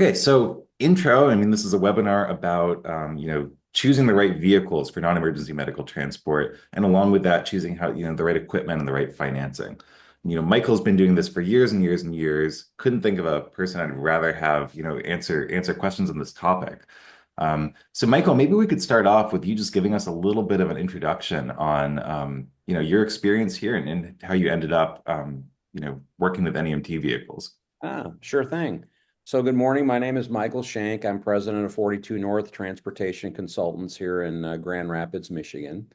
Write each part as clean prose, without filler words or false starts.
Okay, so intro, I mean, this is a webinar about, choosing the right vehicles for non-emergency medical transport, and along with that, choosing how, the right equipment and the right financing. Michael's been doing this for years and years and years. Couldn't think of a person I'd rather have, answer questions on this topic. So Michael, maybe we could start off with you just giving us a little bit of an introduction on, your experience here and how you ended up, working with NEMT vehicles. Sure thing. So good morning. My name is Michael Shank. I'm president of 42 North Transportation Consultants here in Grand Rapids, Michigan.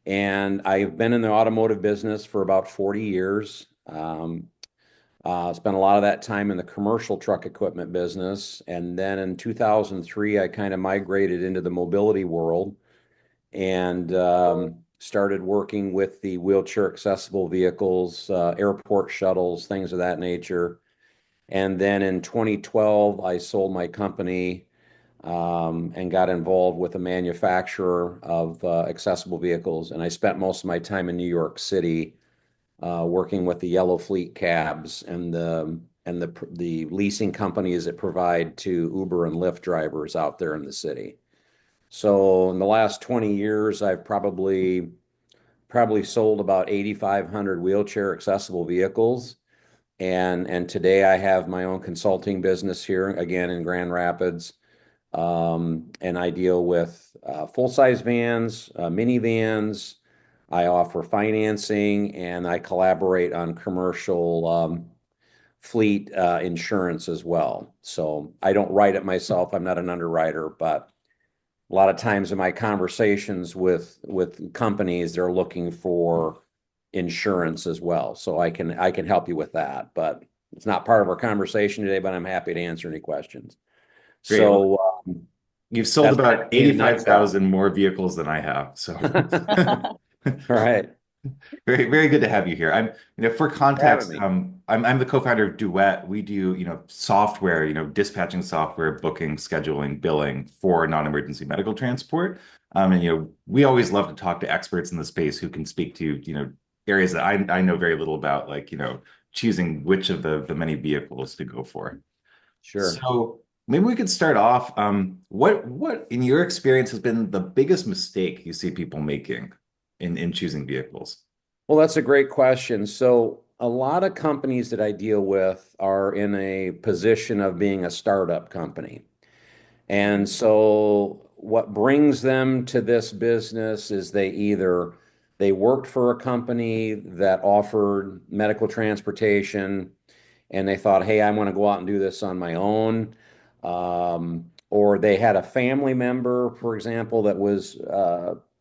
And I've been in the automotive business for about 40 years. Spent a lot of that time in the commercial truck equipment business. And then in 2003, I kind of migrated into the mobility world and started working with the wheelchair accessible vehicles, airport shuttles, things of that nature. And then in 2012, I sold my company and got involved with a manufacturer of accessible vehicles. And I spent most of my time in New York City working with the yellow fleet cabs and the leasing companies that provide to Uber and Lyft drivers out there in the city. So in the last 20 years, I've probably sold about 8,500 wheelchair accessible vehicles. And today I have my own consulting business here again in Grand Rapids. And I deal with full-size vans, minivans. I offer financing and I collaborate on commercial fleet insurance as well. So I don't write it myself. I'm not an underwriter, but a lot of times in my conversations with companies, they're looking for insurance as well. So I can help you with that, but it's not part of our conversation today, but I'm happy to answer any questions. Great. So You've sold that's kind about of me in a nutshell. 85,000 more vehicles than I have. So All right. very, very good to have you here. For For having context, me. I'm the co-founder of Duet. We do, software, dispatching software, booking, scheduling, billing for non-emergency medical transport. And, we always love to talk to experts in the space who can speak to, areas that I know very little about, like, choosing which of the many vehicles to go for. Sure. So maybe we could start off. What in your experience has been the biggest mistake you see people making in choosing vehicles? Well, that's a great question. So a lot of companies that I deal with are in a position of being a startup company. And so what brings them to this business is they worked for a company that offered medical transportation and they thought, hey, I want to go out and do this on my own. Or they had a family member, for example, that was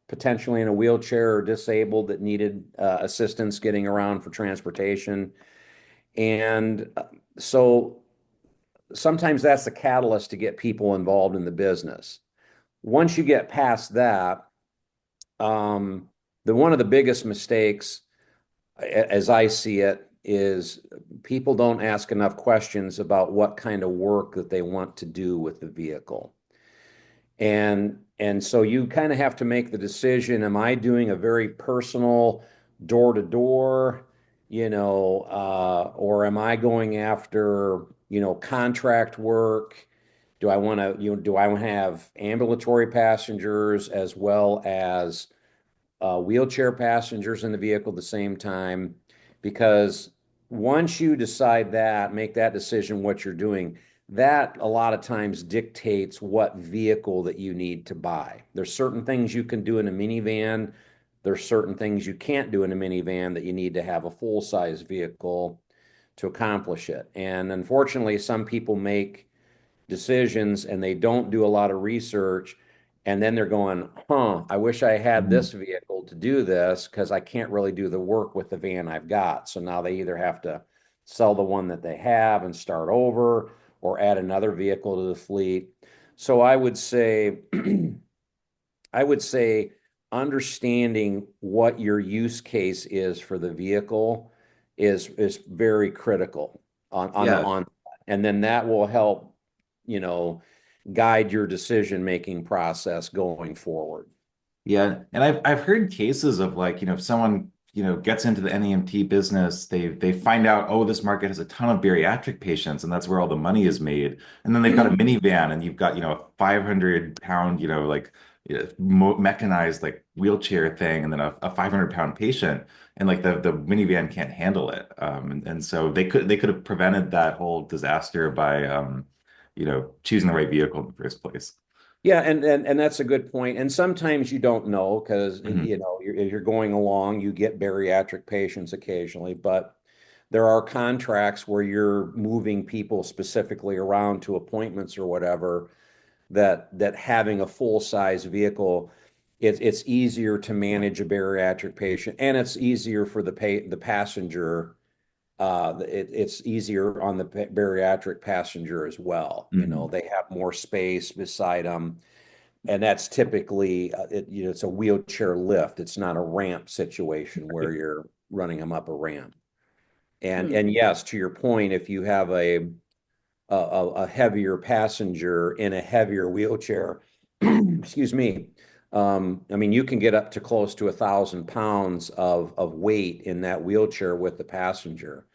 potentially in a wheelchair or disabled that needed assistance getting around for transportation. And so sometimes that's the catalyst to get people involved in the business. Once you get past that, one of the biggest mistakes, as I see it, is people don't ask enough questions about what kind of work that they want to do with the vehicle. And so you kind of have to make the decision, am I doing a very personal door to door, or am I going after, contract work? Do I want to have ambulatory passengers as well as wheelchair passengers in the vehicle at the same time? Because once you decide that, make that decision, what you're doing, that a lot of times dictates what vehicle that you need to buy. There's certain things you can do in a minivan. There's certain things you can't do in a minivan that you need to have a full-size vehicle to accomplish it. And unfortunately, some people make decisions and they don't do a lot of research. And then they're going, I wish I had Mhm. this vehicle to do this because I can't really do the work with the van I've got. So now they either have to sell the one that they have and start over or add another vehicle to the fleet. So I would say understanding what your use case is for the vehicle is very critical on the Yeah, on and then that will help, you know, guide your decision-making process going forward. yeah, and I've heard cases of, like, if someone gets into the NEMT business, they find out, oh, this market has a ton of bariatric patients, and that's where all the money is made. And then they've got a minivan, and you've got, a 500 pound, like mechanized like wheelchair thing, and then a 500 pound patient, and like the minivan can't handle it. And so they could have prevented that whole disaster by choosing the right vehicle in the first place. Yeah, and that's a good point. And sometimes you don't know because Hmm. you're going along, you get bariatric patients occasionally, but there are contracts where you're moving people specifically around to appointments or whatever that having a full size vehicle, it's easier to manage a bariatric patient and it's easier for the passenger. It's easier on the bariatric passenger as well. Hmm. They have more space beside them, and that's typically it's a wheelchair lift. It's not a ramp situation where you're running them up a ramp. And yes, to your point, if you have a heavier passenger in a heavier wheelchair, excuse me, I mean, you can get up to close to 1,000 pounds of weight in that wheelchair with the passenger.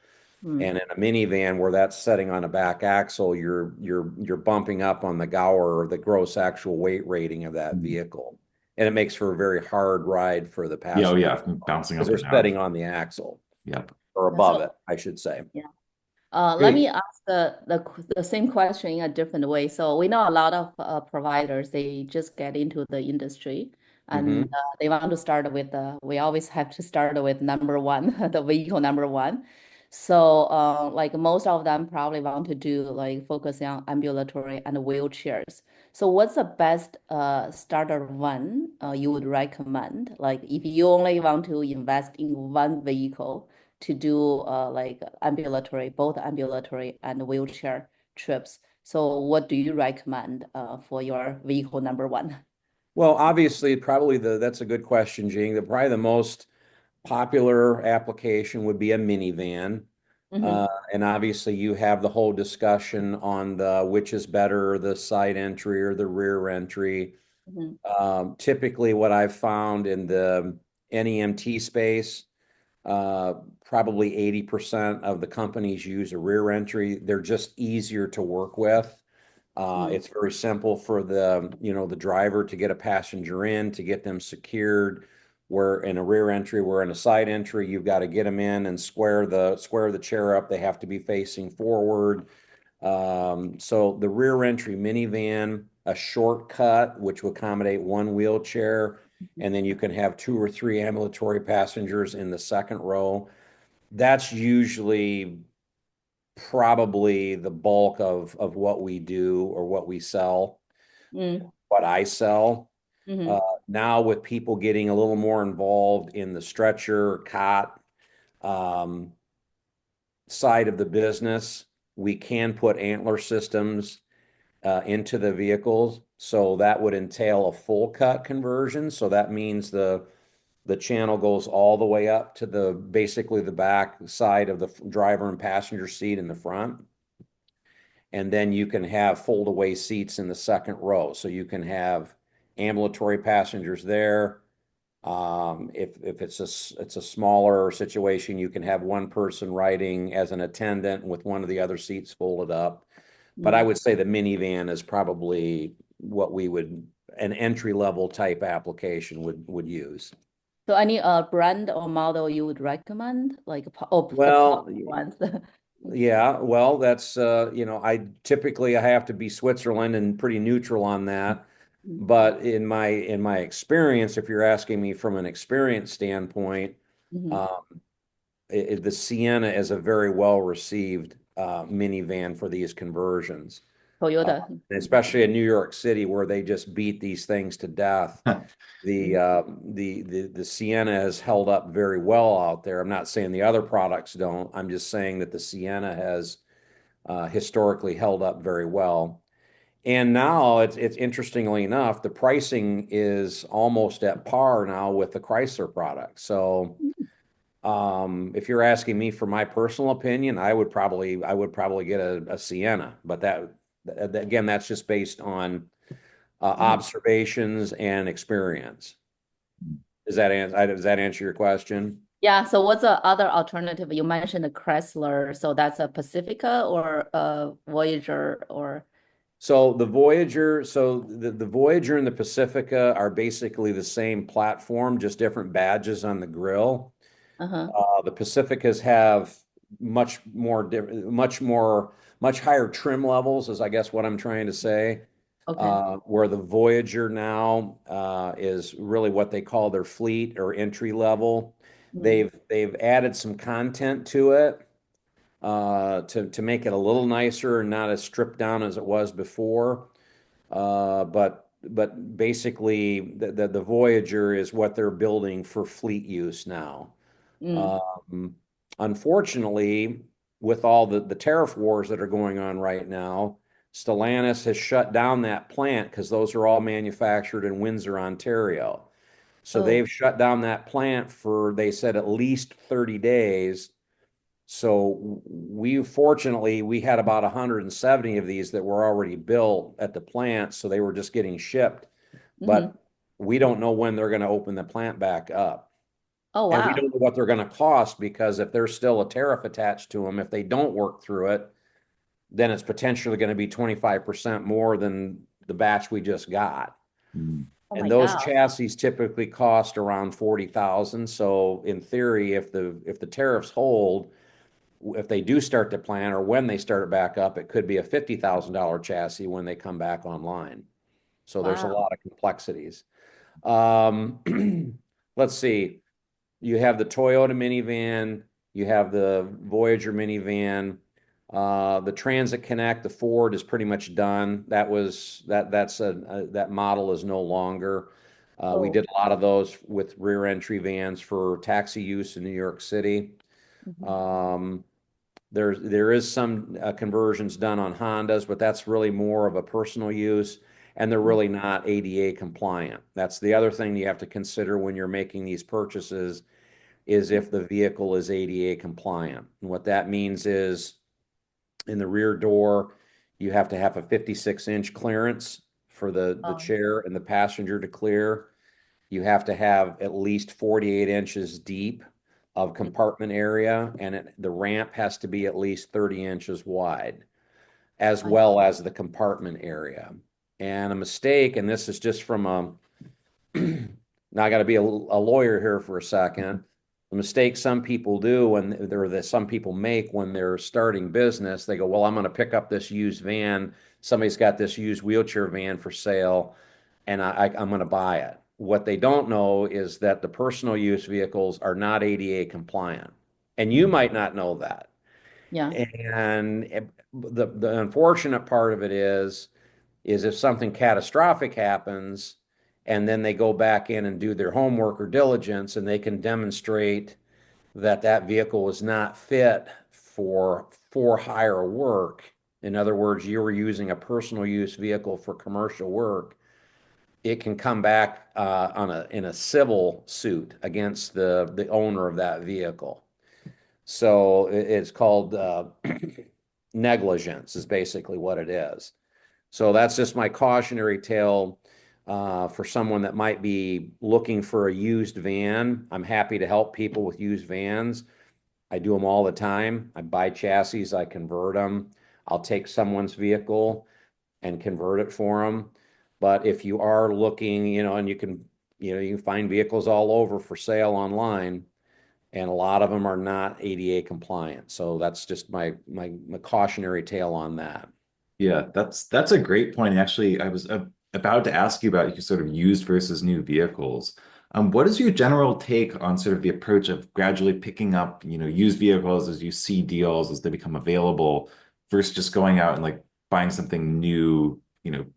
Mm. And in a minivan where that's setting on a back axle, you're bumping up on the Gower or the gross actual weight rating of that vehicle. And it makes for a very hard ride for the Yeah, oh passengers yeah, bouncing because up they're and down. setting on the axle Yep. or Yeah, so above it, I should say. yeah. Let me Great. ask the same question in a different way. So we know a lot of providers, they just get into the industry and Hmm. they want to start with we always have to start with number one, the vehicle number one. So like most of them probably want to do like focusing on ambulatory and wheelchairs. So what's the best starter one you would recommend? Like if you only want to invest in one vehicle to do like ambulatory, both ambulatory and wheelchair trips. So what do you recommend for your vehicle number one? Well, obviously, probably that's a good question, Jing. Probably the most popular application would be a minivan. Mm-hmm. And obviously, you have the whole discussion on the which is better, the side entry or the rear entry. Mm-hmm. Typically, what I've found in the NEMT space, uh, probably 80% of the companies use a rear entry. They're just easier to work with. It's very simple for the driver to get a passenger in, to get them secured. Where in a rear entry, where in a side entry, you've got to get them in and square the chair up. They have to be facing forward. So the rear entry minivan, a shortcut, which will accommodate one wheelchair, and then you can have two or three ambulatory passengers in the second row. That's usually probably the bulk of what we do or what we sell, Mm-hmm. what I sell. Mm-hmm. Uh, Now with people getting a little more involved in the stretcher, cot um, side of the business, we can put antler systems into the vehicles. So that would entail a full cut conversion. So that means the channel goes all the way up to basically the back side of the driver and passenger seat in the front. And then you can have fold away seats in the second row. So you can have ambulatory passengers there. If it's a smaller situation, you can have one person riding as an attendant with one of the other seats folded up. But I would say the minivan is probably what an entry level type application would use. So any brand or model you would recommend, like the Well, popular ones? yeah, well, that's I have to be Switzerland and pretty neutral on that. But in my experience, if you're asking me from an experience standpoint, Mm-hmm. um, the Sienna is a very well received minivan for these conversions, uh, Toyota. especially in New York City where they just beat these things to death. The Sienna has held up very well out there. I'm not saying the other products don't. I'm just saying that the Sienna has historically held up very well. And now it's interestingly enough, the pricing is almost at par now with the Chrysler product. So if you're asking me for my personal opinion, I would probably get a Sienna, but again, that's just based on Mhm. observations and experience. Does that answer your question? Yeah, so what's the other alternative? You mentioned the Chrysler, so that's a Pacifica or a Voyager or So the Voyager and the Pacifica are basically the same platform, just different badges on the grill. uh-huh. The Pacificas have much higher trim levels, is I guess what I'm trying to say. Okay. Where the Voyager now is really what they call their fleet or entry level. Mm, They've added some content to it to make it a little nicer and not as stripped down as it was before. But basically, the Voyager is what they're building for fleet use now. mm. Um, Unfortunately, with all the tariff wars that are going on right now, Stellantis has shut down that plant because those are all manufactured in Windsor, Ontario. So Oh, they've shut down that plant for, they said, at least 30 days. So we had about 170 of these that were already built at the plant, so they were just getting shipped. hmm. But we don't know when they're going to open the plant back up. Oh, And we wow. don't know what they're going to cost because if there's still a tariff attached to them, if they don't work through it, then it's potentially going to be 25% more than the batch we just got. Mm. Oh And my those God. chassis typically cost around 40,000. So in theory, if the tariffs hold, if they do start the plan or when they start it back up, it could be a $50,000 chassis when they come back online. So there's a Wow. lot of complexities. Let's see. You have the Toyota minivan, you have the Voyager minivan, the Transit Connect, the Ford is pretty much done. That model is no longer. We Oh. did a lot of those with rear entry vans for taxi use in New York City. Mhm. Um, there is some conversions done on Hondas, but that's really more of a personal use, and they're really not ADA compliant. That's the other thing you have to consider when you're making these purchases is if the vehicle is ADA compliant. And what that means is in the rear door, you have to have a 56-inch clearance for the Oh, chair and the passenger to clear. You have to have at least 48 inches deep of mm, compartment area, and the ramp has to be at least 30 inches wide, as I, well as the compartment area. And a mistake, and this is just from a, now I got to be a lawyer here for a second. The mistake some people do when there that some people make when they're starting business, they go, "Well, I'm going to pick up this used van. Somebody's got this used wheelchair van for sale, and I'm going to buy it." What they don't know is that the personal use vehicles are not ADA compliant, and you Mm. might not know that. yeah. And the unfortunate part of it is if something catastrophic happens and then they go back in and do their homework or diligence and they can demonstrate that that vehicle was not fit for hire work. In other words, you were using a personal use vehicle for commercial work. It can come back in a civil suit against the owner of that vehicle. So it's called negligence is basically what it is. So that's just my cautionary tale for someone that might be looking for a used van. I'm happy to help people with used vans. I do them all the time. I buy chassis, I convert them. I'll take someone's vehicle and convert it for them. But if you are looking, and you can find vehicles all over for sale online, and a lot of them are not ADA compliant. So that's just my cautionary tale on that. Yeah, that's a great point. Actually, I was about to ask you about you sort of used versus new vehicles. What is your general take on sort of the approach of gradually picking up, used vehicles as you see deals as they become available, versus just going out and like buying something new,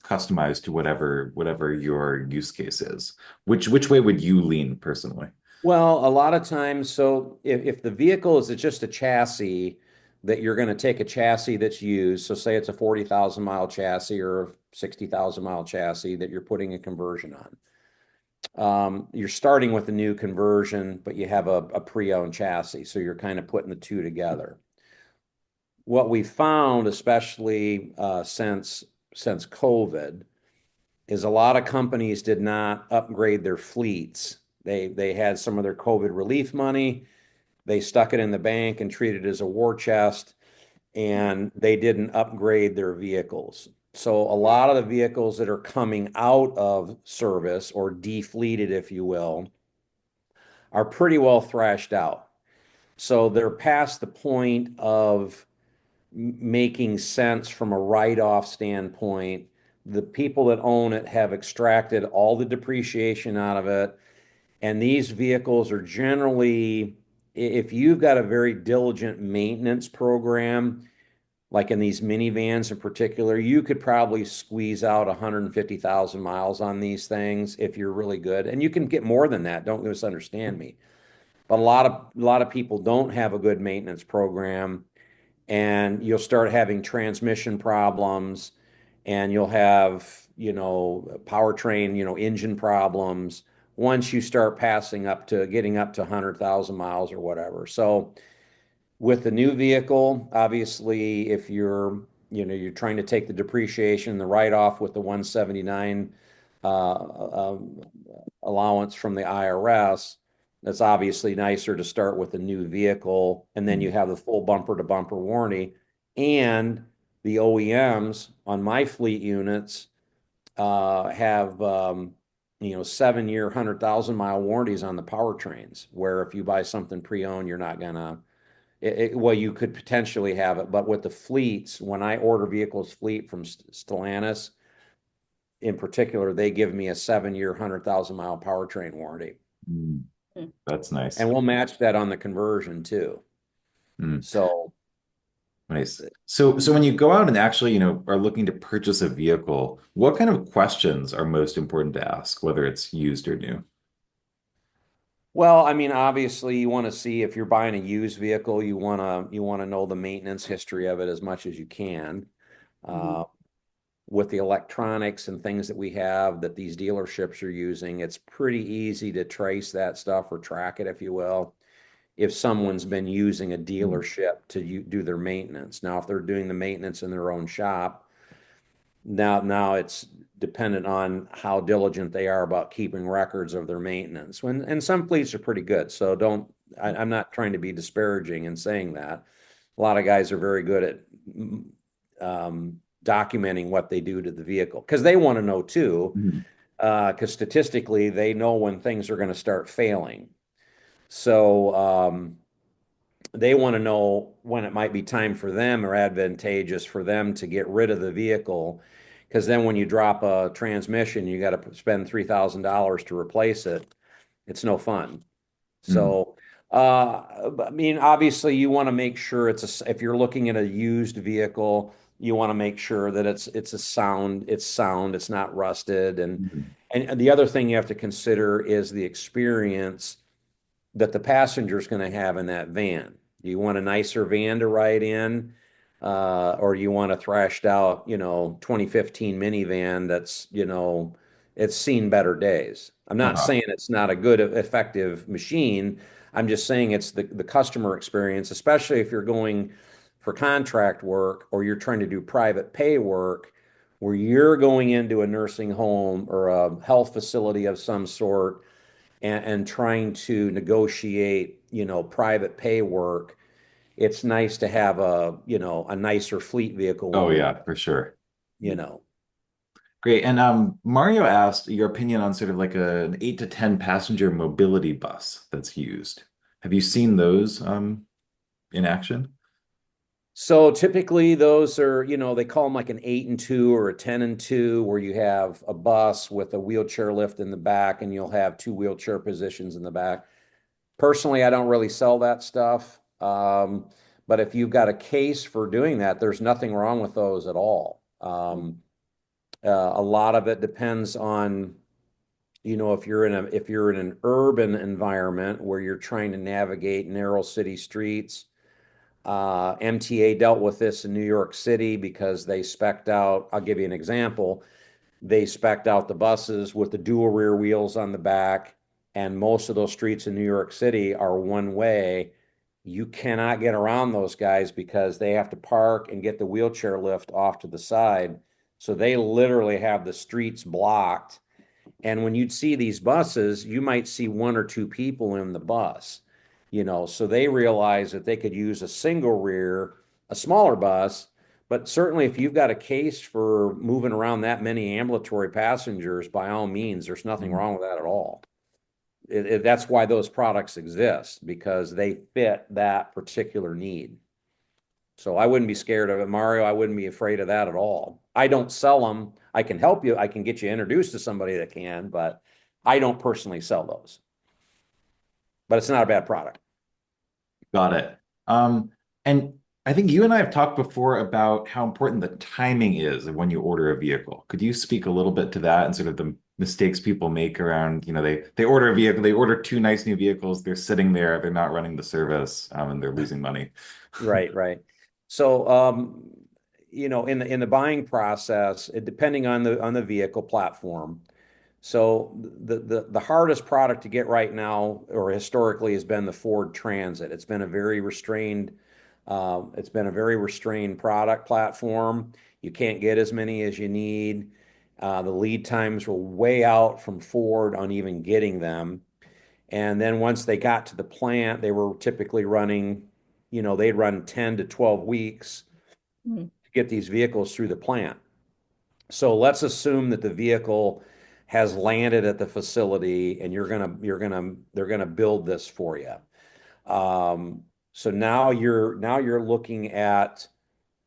customized to whatever your use case is? Which way would you lean personally? Well, a lot of times, so if the vehicle is just a chassis, that you're going to take a chassis that's used, so say it's a 40,000 mile chassis or a 60,000 mile chassis that you're putting a conversion on. You're starting with a new conversion, but you have a pre-owned chassis, so you're kind of putting the two together. What we found, especially since COVID, is a lot of companies did not upgrade their fleets They had some of their COVID relief money. They stuck it in the bank and treated it as a war chest, and they didn't upgrade their vehicles. So a lot of the vehicles that are coming out of service or defleeted, if you will, are pretty well thrashed out. So they're past the point of making sense from a write-off standpoint. The people that own it have extracted all the depreciation out of it. And these vehicles are generally, if you've got a very diligent maintenance program, like in these minivans in particular, you could probably squeeze out 150,000 miles on these things if you're really good. And you can get more than that, don't misunderstand me. But a lot of people don't have a good maintenance program, and you'll start having transmission problems, and you'll have, powertrain, engine problems once you start passing up to getting up to 100,000 miles or whatever. So with the new vehicle, obviously, if you're trying to take the depreciation and the write-off with the 179 allowance from the IRS, that's obviously nicer to start with a new vehicle, and then you have the full bumper-to-bumper warranty. And the OEMs on my fleet units have 7-year, 100,000-mile warranties on the powertrains, where if you buy something pre-owned, you're not gonna well, you could potentially have it, but with the fleets, when I order vehicles fleet from Stellantis, in particular, they give me a 7-year, 100,000-mile powertrain warranty. Mm. That's nice. And we'll match that on the conversion too. So Nice. So when you go out and actually, are looking to purchase a vehicle, what kind of questions are most important to ask, whether it's used or new? Well, I mean, obviously, you want to see if you're buying a used vehicle, you want to know the maintenance history of it as much as you can. With the electronics and things that we have that these dealerships are using, it's pretty easy to trace that stuff or track it, if you will, if someone's been using a dealership to do their maintenance. Now, if they're doing the maintenance in their own shop, now it's dependent on how diligent they are about keeping records of their maintenance. And some fleets are pretty good, so I'm not trying to be disparaging in saying that. A lot of guys are very good at documenting what they do to the vehicle, because they want to know too, because statistically they know when things are going to start failing. So they want to know when it might be time for them or advantageous for them to get rid of the vehicle, because then when you drop a transmission, you got to spend $3,000 to replace it. It's no fun. So, I mean, obviously, you want to make sure if you're looking at a used vehicle, you want to make sure that it's sound, it's not rusted, and the other thing you have to consider is the experience that the passenger is going to have in that van. Do you want a nicer van to ride in, or you want a thrashed out, 2015 minivan that's, it's seen better days? I'm not saying it's not a good, effective machine. I'm just saying it's the customer experience, especially if you're going for contract work or you're trying to do private pay work, where you're going into a nursing home or a health facility of some sort, and trying to negotiate, private pay work. It's nice to have a nicer fleet vehicle. Oh yeah, for sure. You know. Great. And Mario asked your opinion on sort of like an 8 to 10 passenger mobility bus that's used. Have you seen those in action? So typically those are, they call them like an 8-and-2 or a 10-and-2, where you have a bus with a wheelchair lift in the back and you'll have 2 wheelchair positions in the back. Personally, I don't really sell that stuff. But if you've got a case for doing that, there's nothing wrong with those at all. A lot of it depends on, if you're in an urban environment where you're trying to navigate narrow city streets. MTA dealt with this in New York City because they spec'd out, I'll give you an example. They spec'd out the buses with the dual rear wheels on the back, and most of those streets in New York City are one way. You cannot get around those guys because they have to park and get the wheelchair lift off to the side. So they literally have the streets blocked, And when you'd see these buses, you might see one or two people in the bus, so they realize that they could use a single rear, a smaller bus. But certainly, if you've got a case for moving around that many ambulatory passengers, by all means, there's nothing wrong with that at all. That's why those products exist, because they fit that particular need. So I wouldn't be scared of it, Mario. I wouldn't be afraid of that at all. I don't sell them. I can help you. I can get you introduced to somebody that can, but I don't personally sell those. But it's not a bad product. Got it. And I think you and I have talked before about how important the timing is of when you order a vehicle. Could you speak a little bit to that and sort of the mistakes people make around, they order a vehicle, they order two nice new vehicles, they're sitting there, they're not running the service, and they're losing money. Right, right. So, in the buying process, depending on the vehicle platform. So the hardest product to get right now, or historically, has been the Ford Transit. It's been a very restrained product platform. You can't get as many as you need. The lead times were way out from Ford on even getting them. And then once they got to the plant, they were typically running, they'd run 10 to 12 weeks Mm. to get these vehicles through the plant. So let's assume that the vehicle has landed at the facility and they're gonna build this for you. So now you're looking at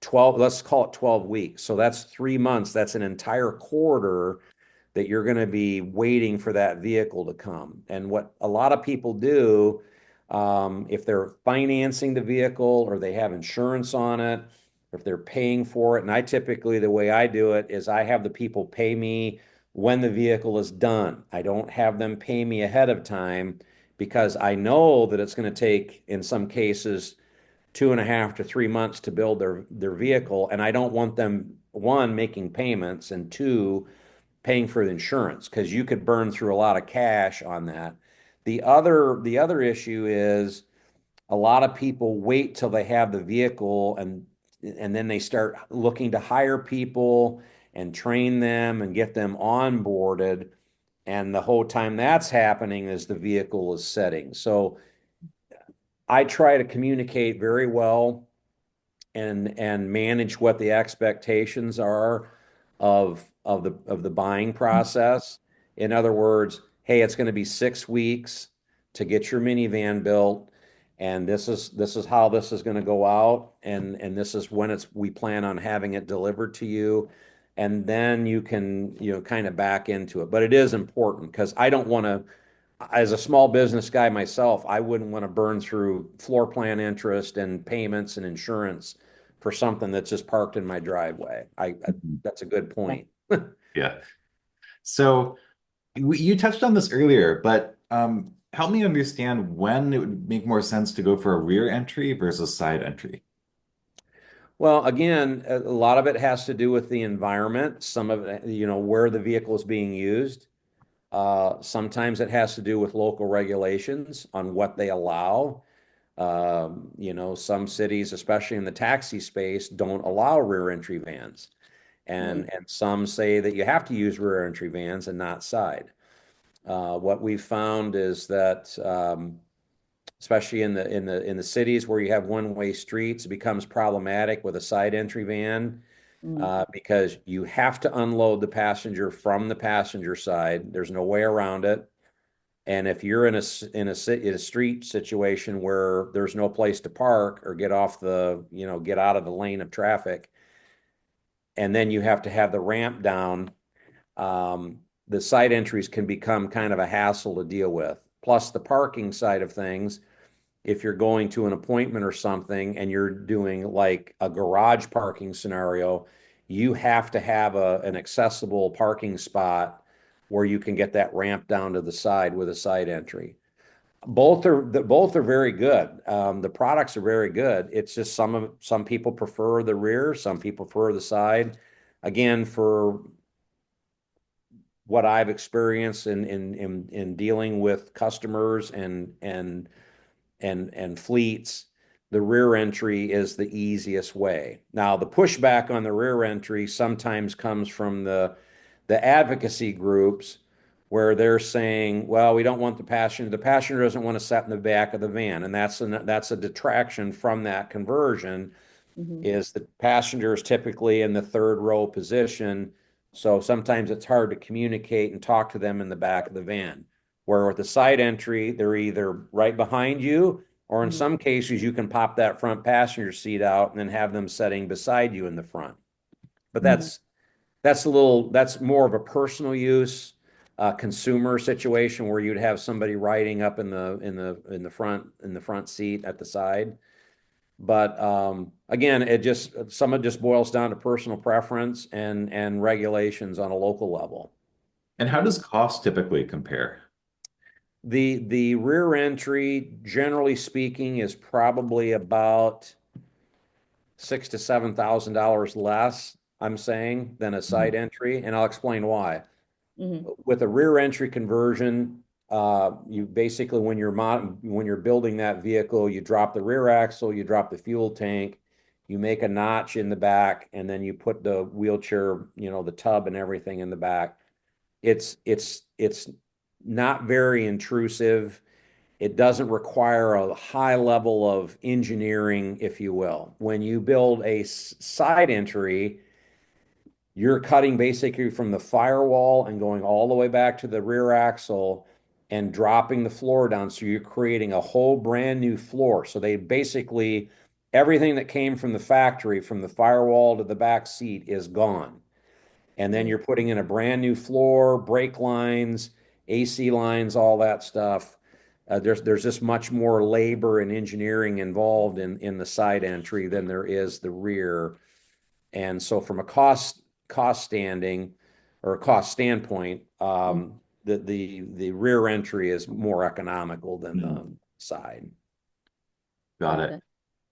12, let's call it 12 weeks. So that's 3 months. That's an entire quarter that you're going to be waiting for that vehicle to come. And what a lot of people do, if they're financing the vehicle or they have insurance on it, if they're paying for it, and the way I do it is I have the people pay me when the vehicle is done. I don't have them pay me ahead of time, because I know that it's going to take, in some cases, 2.5 to 3 months to build their vehicle. And I don't want them, one, making payments, and two, paying for the insurance, because you could burn through a lot of cash on that. The other issue is a lot of people wait till they have the vehicle, and then they start looking to hire people and train them and get them onboarded. And the whole time that's happening is the vehicle is setting. So I try to communicate very well and manage what the expectations are of the buying process. In other words, hey, it's going to be 6 weeks to get your minivan built, and this is how this is going to go out, and this is when we plan on having it delivered to you, and then you can kind of back into it. But it is important, because I don't want to, as a small business guy myself, I wouldn't want to burn through floor plan interest and payments and insurance for something that's just parked in my driveway. That's a good Yeah. point. Yeah. So you touched on this earlier, but help me understand when it would make more sense to go for a rear entry versus side entry. Well, again, a lot of it has to do with the environment, some of it, where the vehicle is being used. Sometimes it has to do with local regulations on what they allow. Some cities, especially in the taxi space, don't allow rear entry vans. And some say that you have to use rear entry vans and not side. What we've found is that, especially in the cities where you have one-way streets, it becomes problematic with a side entry van, Mm. because you have to unload the passenger from the passenger side. There's no way around it. And if you're in a street situation where there's no place to park or get out of the lane of traffic, and then you have to have the ramp down, the side entries can become kind of a hassle to deal with. Plus, the parking side of things, if you're going to an appointment or something and you're doing like a garage parking scenario, you have to have an accessible parking spot where you can get that ramp down to the side with a side entry. Both are very good. The products are very good. It's just some people prefer the rear, some people prefer the side. Again, for what I've experienced in dealing with customers and fleets, the rear entry is the easiest way. Now, the pushback on the rear entry sometimes comes from the advocacy groups where they're saying, well, we don't want the passenger doesn't want to sit in the back of the van. And that's a detraction from that conversion Mhm. is the passenger is typically in the third row position. So sometimes it's hard to communicate and talk to them in the back of the van. Where with the side entry, they're either right behind you, or in Mhm. some cases, you can pop that front passenger seat out and then have them sitting beside you in the front. But Mhm. that's more of a personal use, consumer situation where you'd have somebody riding up in the front seat at the side. But again, some of it just boils down to personal preference and regulations on a local level. And how does cost typically compare? The rear entry, generally speaking, is probably about $6,000 to $7,000 less, I'm saying, than a side Mhm. entry, and I'll explain why. Mhm. With a rear entry conversion, you basically when you're building that vehicle, you drop the rear axle, you drop the fuel tank, you make a notch in the back, and then you put the wheelchair, the tub and everything in the back. It's not very intrusive. It doesn't require a high level of engineering, if you will. When you build a side entry, you're cutting basically from the firewall and going all the way back to the rear axle and dropping the floor down. So you're creating a whole brand new floor. So they basically, everything that came from the factory, from the firewall to the back seat, is gone. And then Mhm. you're putting in a brand new floor, brake lines, AC lines, all that stuff. There's just much more labor and engineering involved in the side entry than there is the rear. And so from a cost standing or a cost standpoint, Mhm. the rear entry is more economical than Mhm. the side. Got Got it. it.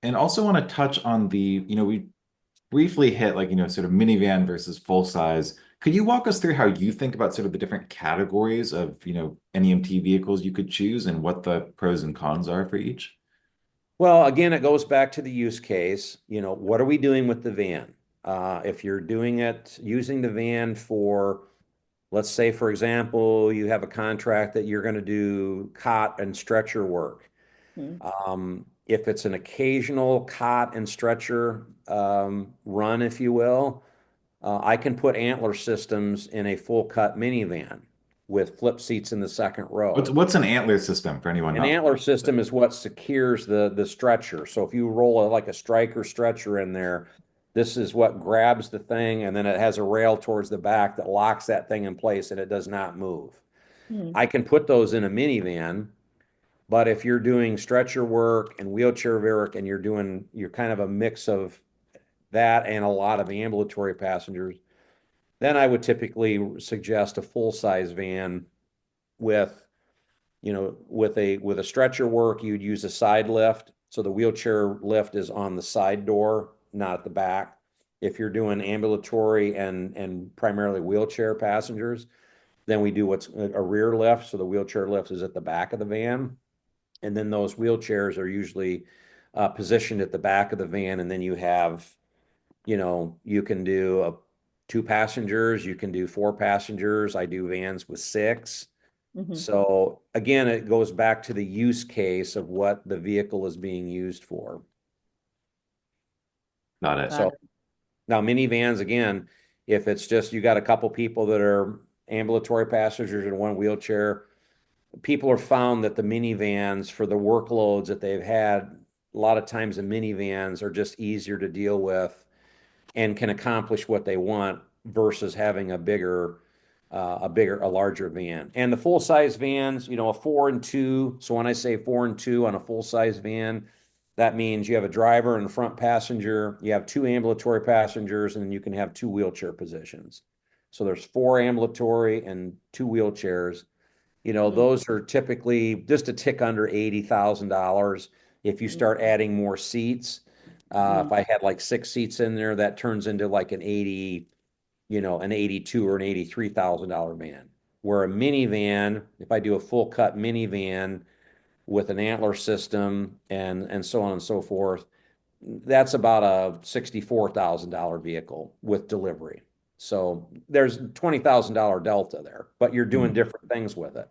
And also want to touch on we briefly hit like, sort of minivan versus full size. Could you walk us through how you think about sort of the different categories of, NEMT vehicles you could choose and what the pros and cons are for each? Well, again, it goes back to the use case. What are we doing with the van? If you're doing it using the van for, let's say, for example, you have a contract that you're going to do cot and stretcher work. Mhm. If it's an occasional cot and stretcher run, if you will, I can put antler systems in a full cut minivan with flip seats in the second What's row. what's an antler system for anyone An not antler familiar with system is what secures the stretcher. So if you roll like a striker stretcher in there, this is what grabs the thing, and then it has a rail towards the back that locks that thing in place and it does not move. Mhm. I can put those in a minivan, but if you're doing stretcher work and wheelchair work and you're kind of a mix of that and a lot of ambulatory passengers, then I would typically suggest a full-size van with, with a stretcher work, you'd use a side lift. So the wheelchair lift is on the side door, not at the back. If you're doing ambulatory and primarily wheelchair passengers, then we do what's a rear lift. So the wheelchair lift is at the back of the van. And then those wheelchairs are usually positioned at the back of the van. And then you can do two passengers, you can do four passengers. I do vans with six. Mhm. So again, it goes back to the use case of what the vehicle is being used for. Got it. Got So it. now minivans, again, if it's just you got a couple people that are ambulatory passengers in one wheelchair, people have found that the minivans for the workloads that they've had, a lot of times the minivans are just easier to deal with and can accomplish what they want versus having a larger van. And the full size vans, a 4 and 2. So when I say 4 and 2 on a full size van, that means you have a driver and a front passenger, you have two ambulatory passengers, and then you can have two wheelchair positions. So there's four ambulatory and two wheelchairs. Mhm. Those are typically just a tick under $80,000. If you Mhm. start adding more seats, if Mhm. I had like six seats in there, that turns into like an 82 or an $83,000 van. Where a minivan, if I do a full cut minivan with an antler system and so on and so forth, that's about a $64,000 vehicle with delivery. So there's $20,000 delta there, but you're doing different things with it.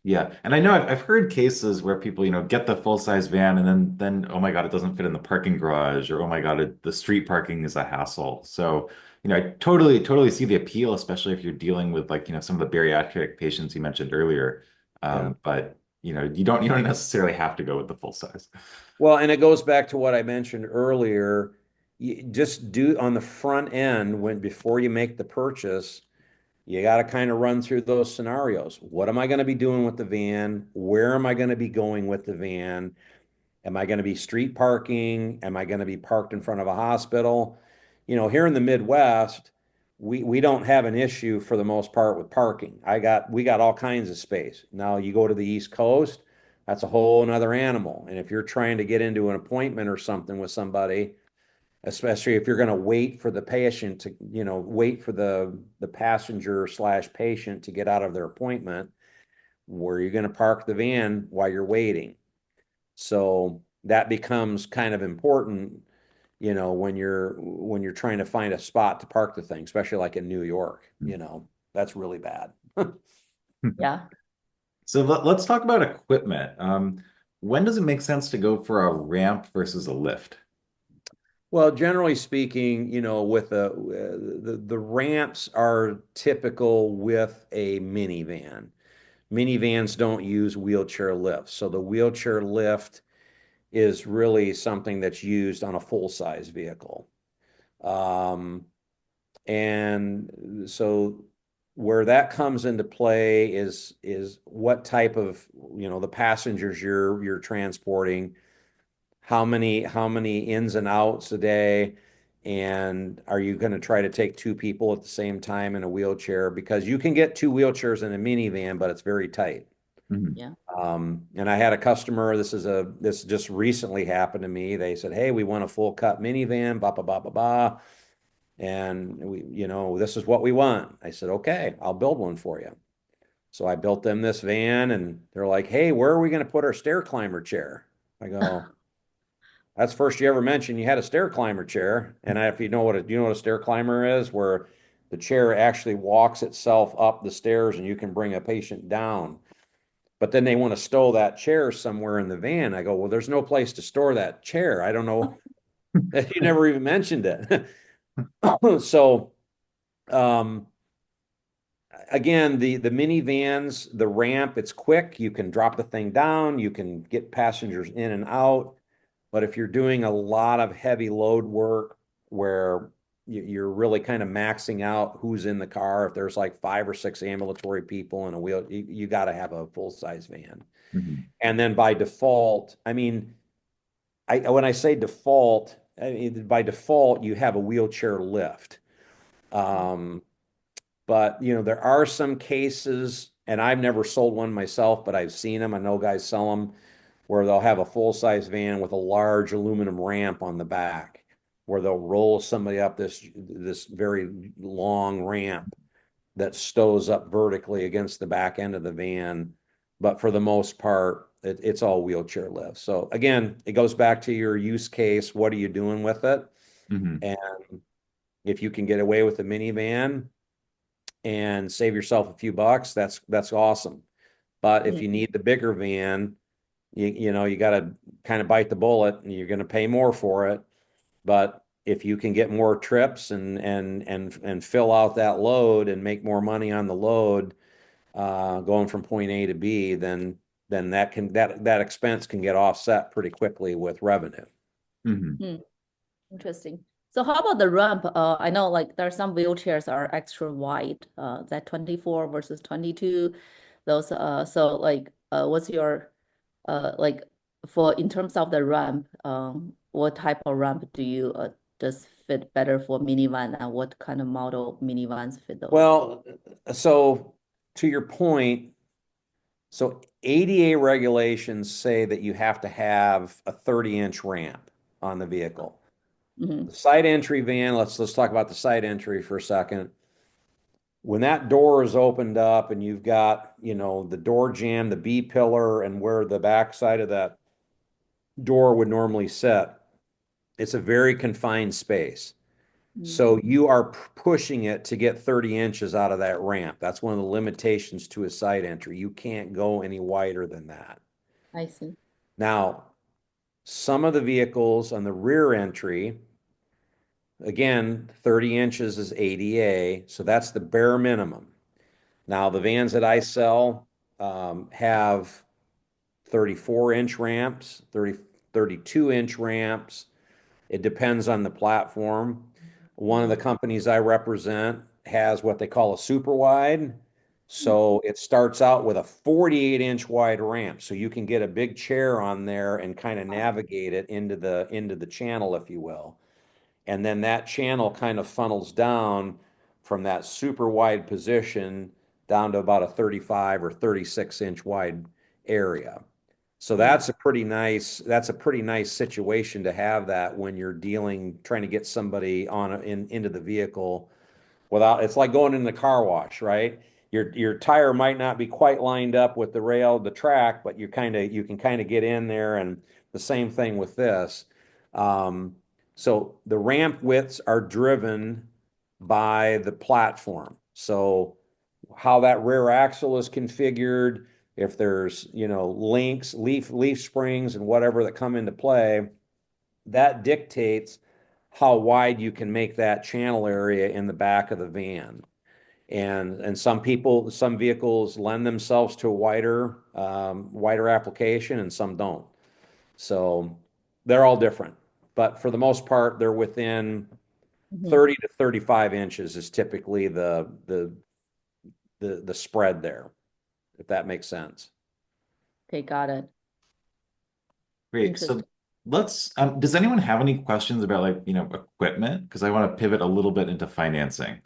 Yeah, and I know I've heard cases where people, get the full size van and then oh my God, it doesn't fit in the parking garage, or oh my God, the street parking is a hassle. So, I totally see the appeal, especially if you're dealing with like, some of the bariatric patients you mentioned earlier. Yeah. But you don't necessarily have to go with the full size. Well, and it goes back to what I mentioned earlier. You just do on the front end when before you make the purchase, you got to kind of run through those scenarios. What am I going to be doing with the van? Where am I going to be going with the van? Am I going to be street parking? Am I going to be parked in front of a hospital? Here in the Midwest, we don't have an issue for the most part with parking. We got all kinds of space. Now you go to the East Coast, that's a whole another animal. And if you're trying to get into an appointment or something with somebody, especially if you're going to wait for the patient to, wait for the passenger slash patient to get out of their appointment, where are you going to park the van while you're waiting? So that becomes kind of important, when you're trying to find a spot to park the thing, especially like in New York, that's really bad. Yeah. So let's talk about equipment. When does it make sense to go for a ramp versus a lift? Well, generally speaking, with the ramps are typical with a minivan. Minivans don't use wheelchair lifts, so the wheelchair lift is really something that's used on a full-size vehicle. Um, and so where that comes into play is what type of, the passengers you're transporting, how many ins and outs a day, and are you going to try to take two people at the same time in a wheelchair? Because you can get two wheelchairs in a minivan, but it's very tight. Mhm. Yeah. And I had a customer, this just recently happened to me. They said, "Hey, we want a full cut minivan, blah, blah, blah, blah, blah. And this is what we want." I said, "Okay, I'll build one for you." So I built them this van and they're like, "Hey, where are we going to put our stair climber chair?" I go, "That's first you ever mentioned you had a stair climber chair." And if you know what a stair climber is, where the chair actually walks itself up the stairs and you can bring a patient down. But then they want to stow that chair somewhere in the van. I go, "Well, there's no place to store that chair. I don't know. You never even mentioned it." So, um, again, the minivans, the ramp, it's quick. You can drop the thing down. You can get passengers in and out. But if you're doing a lot of heavy load work where you're really kind of maxing out who's in the car, if there's like 5 or 6 ambulatory people in a wheel, you got to have a full size van. Mhm. And then by default, I mean, when I say default, I mean, by default, you have a wheelchair lift. Um, but there are some cases, and I've never sold one myself, but I've seen them. I know guys sell them where they'll have a full-size van with a large aluminum ramp on the back, where they'll roll somebody up this very long ramp that stows up vertically against the back end of the van. But for the most part, it's all wheelchair lifts. So again, it goes back to your use case. What are you doing with it? Mhm. And if you can get away with a minivan and save yourself a few bucks, that's awesome. But if you Mhm. need the bigger van, you got to kind of bite the bullet and you're going to pay more for it. But if you can get more trips and fill out that load and make more money on the load, going from point A to B, then that expense can get offset pretty quickly with revenue. Mhm. Hmm. Interesting. So how about the ramp? I know like there are some wheelchairs are extra wide, that 24 versus 22. Those so like what's your like for in terms of the ramp, what type of ramp do you just fit better for minivan and what kind of model minivans fit those? Well, so to your point, so ADA regulations say that you have to have a 30-inch ramp on the vehicle. Hmm. The side entry van, let's talk about the side entry for a second. When that door is opened up and you've got, the door jamb, the B pillar, and where the back side of that door would normally sit, it's a very confined space. So you are pushing it to get 30 inches out of that ramp. That's one of the limitations to a side entry. You can't go any wider than that. I see. Now, some of the vehicles on the rear entry, again, 30 inches is ADA, so that's the bare minimum. Now, the vans that I sell have 34-inch ramps, 32-inch ramps. It depends on the platform. One of the companies I represent has what they call a super wide. So it starts out with a 48-inch wide ramp. So you can get a big chair on there and kind of navigate it into the channel, if you will. And then that channel kind of funnels down from that super wide position down to about a 35 or 36-inch wide area. So that's a pretty nice situation to have that when you're trying to get somebody into the vehicle without, it's like going in the car wash, right? Your tire might not be quite lined up with the rail of the track, but you can kind of get in there, and the same thing with this. So the ramp widths are driven by the platform. So how that rear axle is configured, if there's, links, leaf springs and whatever that come into play, that dictates how wide you can make that channel area in the back of the van. And some vehicles lend themselves to a wider application, and some don't. So they're all different. But for the most part, they're within 30 to 35 inches is typically the spread there, if that makes sense. Okay, got it. Great. So Interesting. does anyone have any questions about like, equipment? Because I want to pivot a little bit into financing.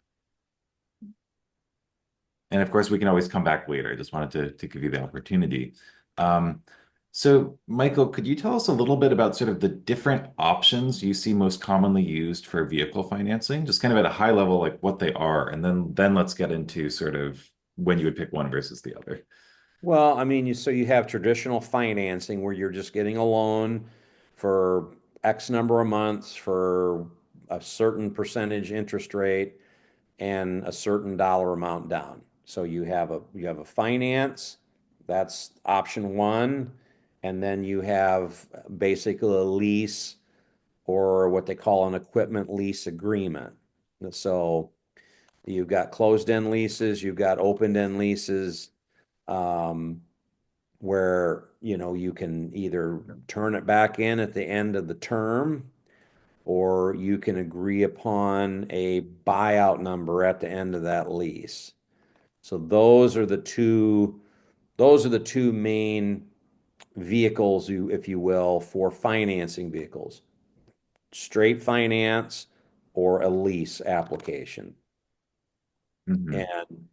And of course, we can always come back later. I just wanted to give you the opportunity. Um, so, Michael, could you tell us a little bit about sort of the different options you see most commonly used for vehicle financing? Just kind of at a high level, like what they are, and then let's get into sort of when you would pick one versus the other. Well, I mean, so you have traditional financing where you're just getting a loan for X number of months for a certain percentage interest rate and a certain dollar amount down. So you have a finance, that's option one, and then you have basically a lease or what they call an equipment lease agreement. So you've got closed-end leases, you've got open-end leases, um, where, you can either turn it back in at the end of the term, or you can agree upon a buyout number at the end of that lease. So those are the two main vehicles, if you will, for financing vehicles. Straight finance or a lease application. Mhm. And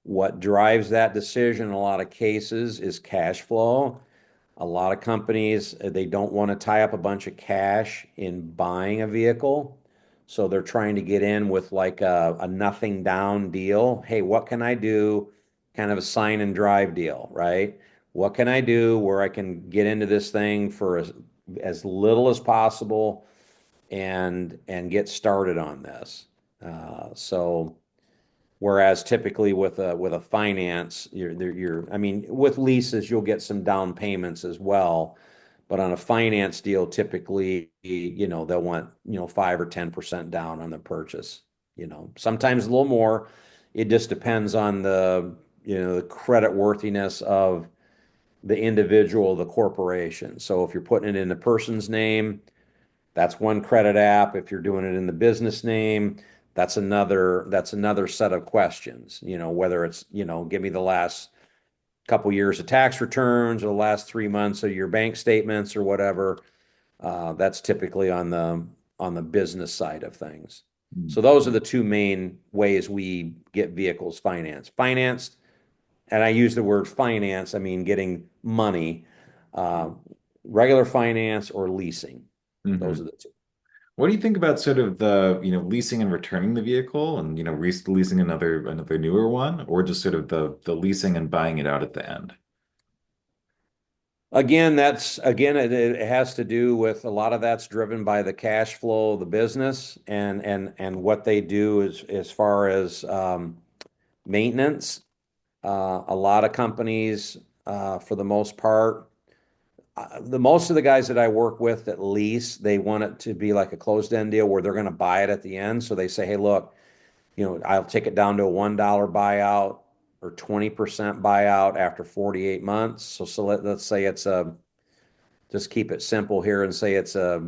what drives that decision in a lot of cases is cash flow. A lot of companies, they don't want to tie up a bunch of cash in buying a vehicle. So they're trying to get in with like a nothing down deal. Hey, what can I do? Kind of a sign and drive deal, right? What can I do where I can get into this thing for as little as possible and get started on this? So whereas typically with a finance, I mean, with leases, you'll get some down payments as well. But on a finance deal, typically, they'll want, 5 or 10% down on the purchase. Sometimes a little more. It just depends on the credit worthiness of the individual, the corporation. So if you're putting it in the person's name, that's one credit app. If you're doing it in the business name, that's another set of questions. Whether it's, give me the last couple years of tax returns or the last 3 months of your bank statements or whatever. That's typically on the business side of things. So those are the two main ways we get vehicles financed, and I use the word finance, I mean getting money, uh, regular finance or leasing. Those are Mhm. the two. What do you think about sort of the, leasing and returning the vehicle and, leasing another newer one, or just sort of the leasing and buying it out at the end? Again, it has to do with a lot of that's driven by the cash flow of the business and what they do as far as maintenance. A lot of companies, for the most part, the most of the guys that I work with that lease, they want it to be like a closed-end deal where they're going to buy it at the end. So they say, hey, look, I'll take it down to a $1 buyout or 20% buyout after 48 months. So let's say just keep it simple here and say it's a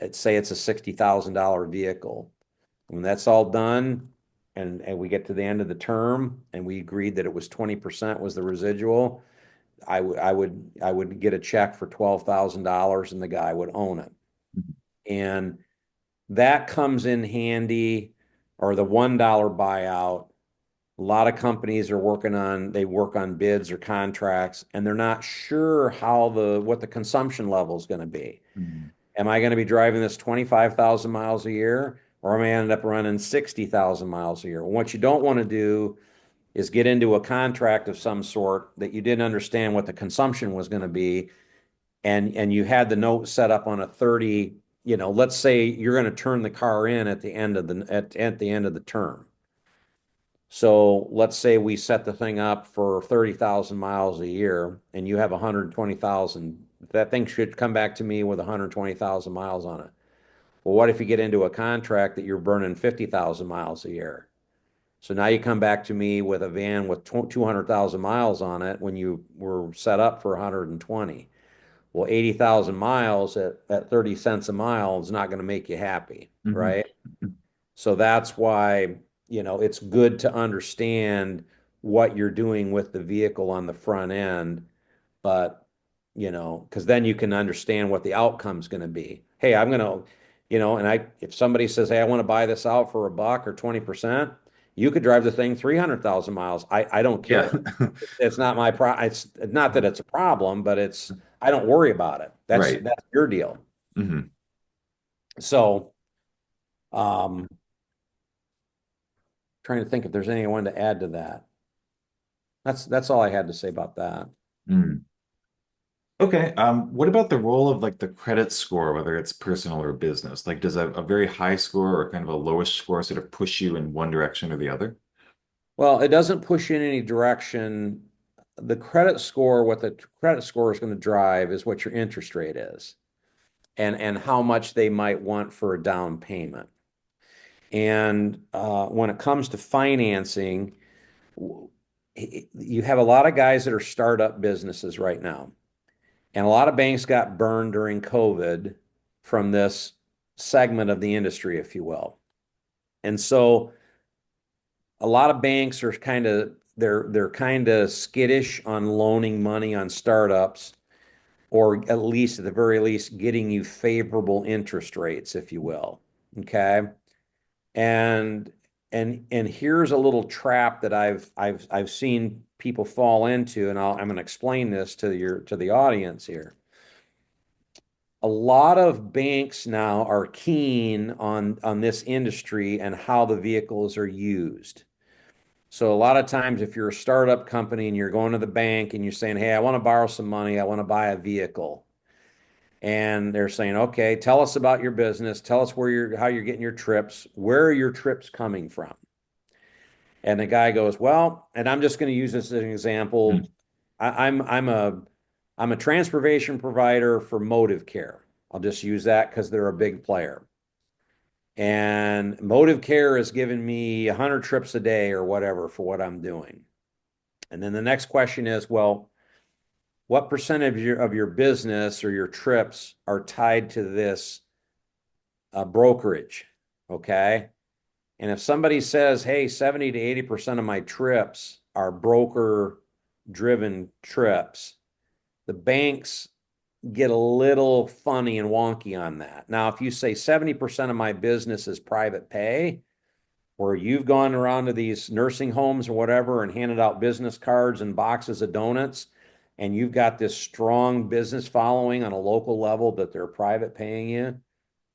$60,000 vehicle. When that's all done and we get to the end of the term and we agreed that it was 20% was the residual, I would get a check for $12,000 and the guy would own it. And that comes in handy, or the $1 buyout. A lot of companies they work on bids or contracts, and they're not sure what the consumption level is going to be. Mm-hmm. Am I going to be driving this 25,000 miles a year, or am I end up running 60,000 miles a year? What you don't want to do is get into a contract of some sort that you didn't understand what the consumption was going to be, and you had the note set up on a 30, let's say you're going to turn the car in at the end of the term. So let's say we set the thing up for 30,000 miles a year and you have 120,000. That thing should come back to me with 120,000 miles on it. Well, what if you get into a contract that you're burning 50,000 miles a year? So now you come back to me with a van with 200,000 miles on it when you were set up for 120. Well, 80,000 miles at 30 cents a mile is not going to make you happy, Mm-hmm. right? So that's why, it's good to understand what you're doing with the vehicle on the front end, but, because then you can understand what the outcome's going to be. Hey, I'm going to, if somebody says, hey, I want to buy this out for $1 or 20%, you could drive the thing 300,000 miles. I don't Yeah. care. It's not it's not that it's a problem, but I don't worry about it. That's Right. your deal. Mm-hmm. So, trying to think if there's anyone to add to that. That's all I had to say about that. Mm. Okay. What about the role of like the credit score, whether it's personal or business? Like, does a very high score or kind of a lowest score sort of push you in one direction or the other? Well, it doesn't push you in any direction. What the credit score is going to drive is what your interest rate is and how much they might want for a down payment. And when it comes to financing, you have a lot of guys that are startup businesses right now. And a lot of banks got burned during COVID from this segment of the industry, if you will. And so a lot of banks are they're kind of skittish on loaning money on startups, or at least at the very least getting you favorable interest rates, if you will. Okay. And here's a little trap that I've seen people fall into, and I'm going to explain this to the audience here. A lot of banks now are keen on this industry and how the vehicles are used. So a lot of times if you're a startup company and you're going to the bank and you're saying, hey, I want to borrow some money, I want to buy a vehicle. And they're saying, okay, tell us about your business, tell us how you're getting your trips, where are your trips coming from? And the guy goes, well, and I'm just going to use this as an example. I'm a transportation provider for Motive Care. I'll just use that because they're a big player. And Motive Care is giving me 100 trips a day or whatever for what I'm doing. And then the next question is, well, what percentage of your business or your trips are tied to this brokerage? Okay. And if somebody says, hey, 70 to 80% of my trips are broker driven trips, the banks get a little funny and wonky on that. Now, if you say 70% of my business is private pay, where you've gone around to these nursing homes or whatever and handed out business cards and boxes of donuts, and you've got this strong business following on a local level that they're private paying you,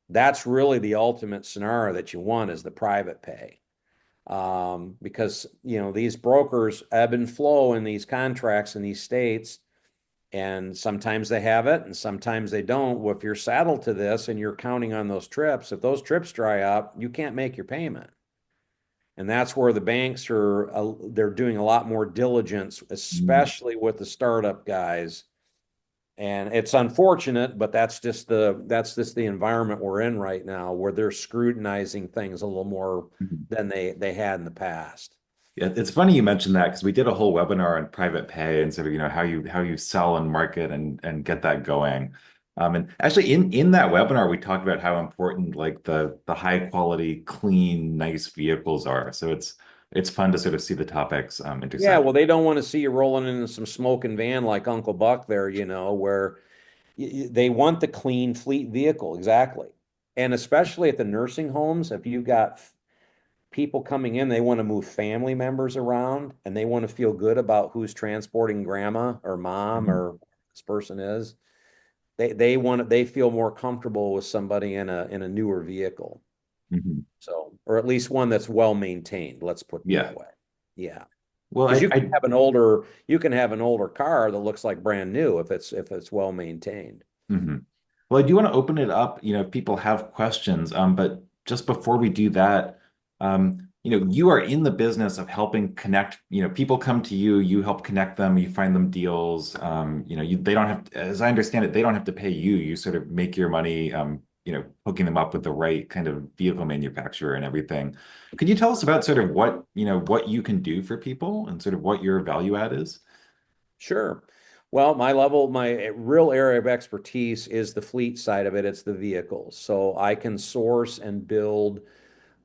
that's really the ultimate scenario that you want, is the private pay. Because these brokers ebb and flow in these contracts in these states, And sometimes they have it and sometimes they don't. Well, if you're saddled to this and you're counting on those trips, if those trips dry up, you can't make your payment. And that's where the banks are, they're doing a lot more diligence, Mm. especially with the startup guys. And it's unfortunate, but that's just the environment we're in right now, where they're scrutinizing things a little more Mhm. than they had in the past. Yeah, it's funny you mentioned that because we did a whole webinar on private pay and sort of, how you sell and market and get that going. And actually in that webinar, we talked about how important like the high quality, clean, nice vehicles are. So it's fun to sort of see the topics Yeah, intersect. well, they don't want to see you rolling into some smoking van like Uncle Buck there, where they want the clean fleet vehicle, exactly. And especially at the nursing homes, if you've got people coming in, they want to move family members around and they want to feel good about who's transporting grandma or mom Mhm. or this person is. They feel more comfortable with somebody in a newer vehicle. Mhm. So, or at least one that's well maintained, let's put it that Yeah. way. Yeah. Well, Because I you can have an older car that looks like brand new if it's well maintained. mhm. Well, I do want to open it up, if people have questions. But just before we do that, you are in the business of helping connect, people come to you, you help connect them, you find them deals. They don't have, as I understand it, they don't have to pay you. You sort of make your money, hooking them up with the right kind of vehicle manufacturer and everything. Could you tell us about sort of what you can do for people and sort of what your value add is? Sure. Well, my real area of expertise is the fleet side of it. It's the vehicles. So I can source and build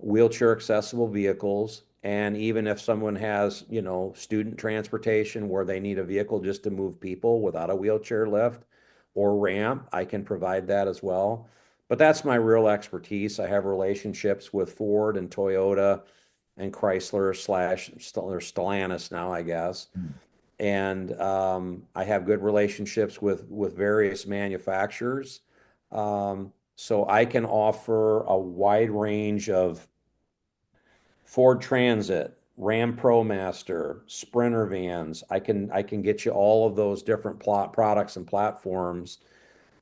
wheelchair accessible vehicles. And even if someone has, student transportation where they need a vehicle just to move people without a wheelchair lift or ramp, I can provide that as well. But that's my real expertise. I have relationships with Ford and Toyota and Chrysler slash or Stellantis now, I guess. And I have good relationships with various manufacturers. So I can offer a wide range of Ford Transit, Ram ProMaster, Sprinter vans. I can get you all of those different plot products and platforms.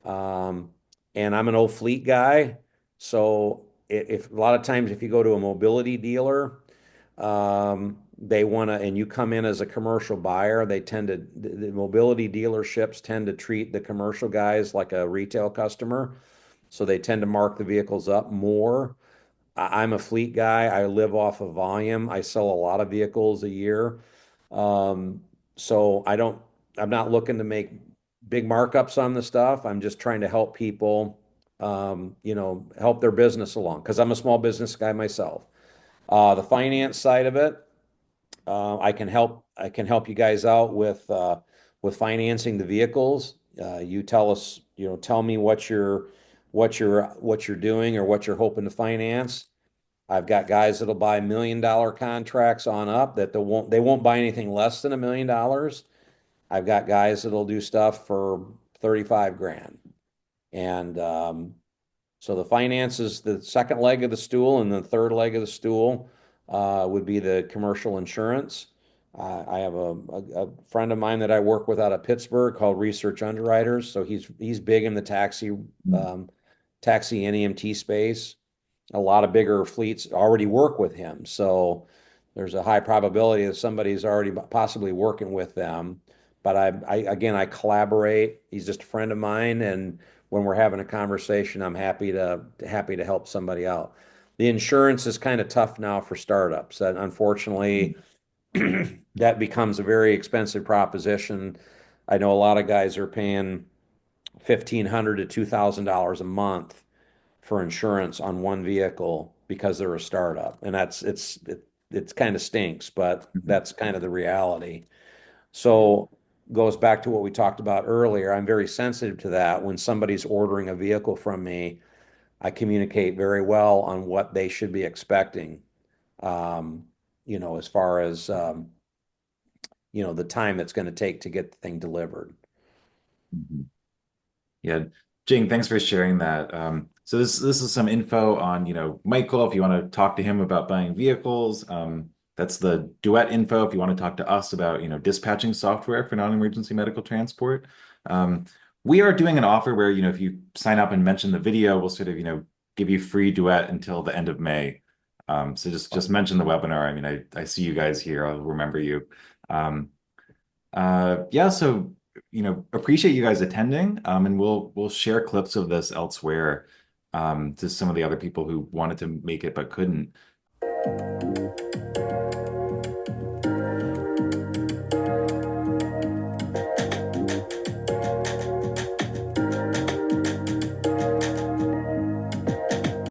Um, and I'm an old fleet guy, so if a lot of times if you go to a mobility dealer, they want to, and you come in as a commercial buyer, the mobility dealerships tend to treat the commercial guys like a retail customer. So they tend to mark the vehicles up more. I'm a fleet guy. I live off of volume. I sell a lot of vehicles a year. So I'm not looking to make big markups on the stuff. I'm just trying to help people, help their business along because I'm a small business guy myself. The finance side of it, I can help you guys out with financing the vehicles. You tell us, tell me what you're doing or what you're hoping to finance. I've got guys that'll buy $1 million contracts on up that they won't buy anything less than $1 million. I've got guys that'll do stuff for 35 grand. And so the finance is the second leg of the stool, and the third leg of the stool would be the commercial insurance. I have a friend of mine that I work with out of Pittsburgh called Research Underwriters. So he's big in the taxi NEMT space. A lot of bigger fleets already work with him. So there's a high probability that somebody's already possibly working with them. But again, I collaborate. He's just a friend of mine, and when we're having a conversation, I'm happy to help somebody out. The insurance is kind of tough now for startups. And unfortunately, that becomes a very expensive proposition. I know a lot of guys are paying $1,500 to $2,000 a month for insurance on one vehicle because they're a startup. And it's kind of stinks, but Mhm. that's kind of the reality. So goes back to what we talked about earlier. I'm very sensitive to that. When somebody's ordering a vehicle from me, I communicate very well on what they should be expecting. Um, as far as the time it's going to take to get the thing delivered. Mhm. Yeah, Jing, thanks for sharing that. So this is some info on, Michael, if you want to talk to him about buying vehicles. That's the Duet info if you want to talk to us about, dispatching software for non-emergency medical transport. We are doing an offer where, if you sign up and mention the video, we'll sort of, give you free Duet until the end of May. So just mention the webinar. I mean, I see you guys here. I'll remember you. Yeah, so appreciate you guys attending. And we'll share clips of this elsewhere to some of the other people who wanted to make it but couldn't.